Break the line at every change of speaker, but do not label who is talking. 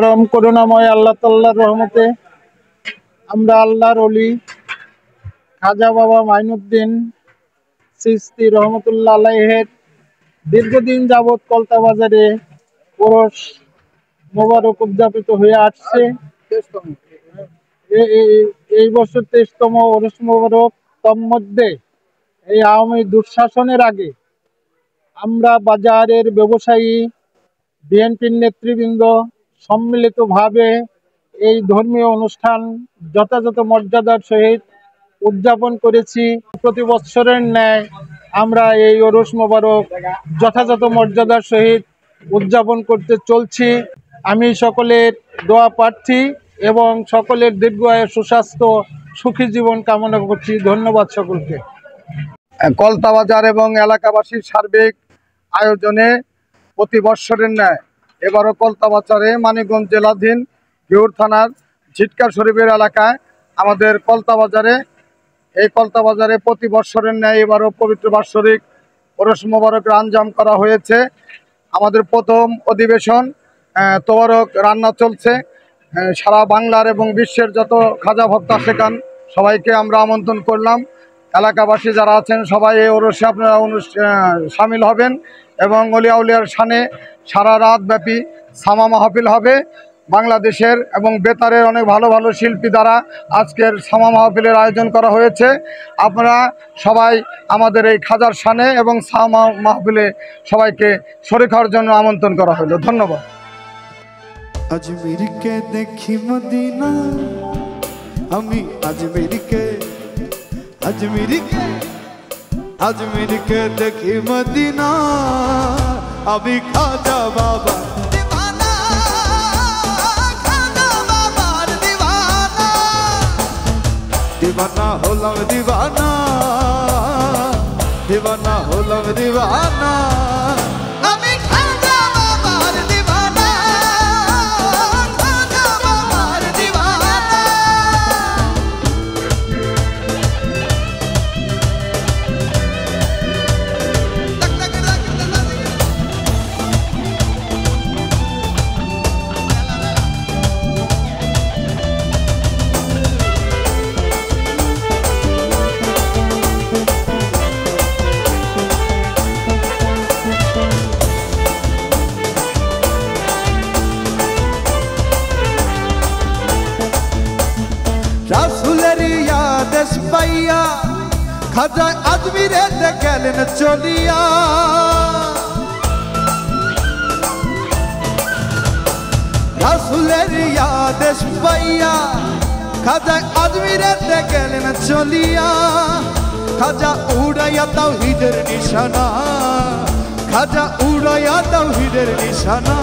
পরম করুণাময় আল্লাহ তাআলার রহমতে আমরা আল্লাহর ওলি খাজা বাবা মাইনুদ্দিন চিশতি রহমতুল্লাহ আলাইহের দীর্ঘদিন যাবৎ কলতা বাজারে ওরস মোবারক উদযাপিত হয়ে আসছে। এই বছর 23তম ওরস মোবারক। তন্মধ্যে এই আওয়ামী দুঃশাসনের আগে আমরা বাজারের ব্যবসায়ী, বিএনপির নেতৃবৃন্দ সম্মিলিতভাবে এই ধর্মীয় অনুষ্ঠান যথাযথ মর্যাদার সহিত উদযাপন করেছি। প্রতি বৎসরের ন্যায় আমরা এই ওরস মোবারক যথাযথ মর্যাদার সহিত উদযাপন করতে চলছি। আমি সকলের দোয়া প্রার্থী এবং সকলের দীর্ঘায়ু, সুস্বাস্থ্য, সুখী জীবন কামনা করছি। ধন্যবাদ সকলকে।
কলতা বাজার এবং এলাকাবাসীর সার্বিক আয়োজনে প্রতি বৎসরের ন্যায় এবারও কলতা বাজারে মানিকগঞ্জ জেলাধীন ঘিওর থানার ঝিটকা শরীফের এলাকায় আমাদের কলতা বাজারে প্রতি বৎসরের ন্যায় এবারও পবিত্র বাৎসরিক ওরস মোবারকের আঞ্জাম করা হয়েছে। আমাদের প্রথম অধিবেশন তোবারক রান্না চলছে। সারা বাংলার এবং বিশ্বের যত খাজা ভক্ত সেখান সবাইকে আমরা আমন্ত্রণ করলাম। এলাকাবাসী যারা আছেন সবাই এই ওরসে আপনারা সামিল হবেন এবং অলিয়া উলিয়ার শানে সারা রাত ব্যাপী সামা মাহফিল হবে। বাংলাদেশের এবং বেতারের অনেক ভালো ভালো শিল্পী দ্বারা আজকের সামা মাহফিলের আয়োজন করা হয়েছে। আপনারা সবাই আমাদের এই খাজার শানে এবং সামা মাহফিলে সবাইকে শরীক হওয়ার জন্য আমন্ত্রণ করা হলো। ধন্যবাদ।
আজমিরকে দেখি মদিনা, আমি আজমিরকে দেখি মদিনা, আমি খাজা বাবা দিবানা হলাম দিবানা আমি খাজা বাবার দিবানা, খাজা বাবার দিবানা। রাসূলের আদেশ পাইয়া খাজা আজমিরে গেলেন চলিয়া, রাসূলের আদেশ পাইয়া খাজা আজমিরে গেলেন চলিয়া। খাজা উড়াইয়া তাওহীদের নিশানা, খাজা উড়াইয়া তাওহীদের নিশানা।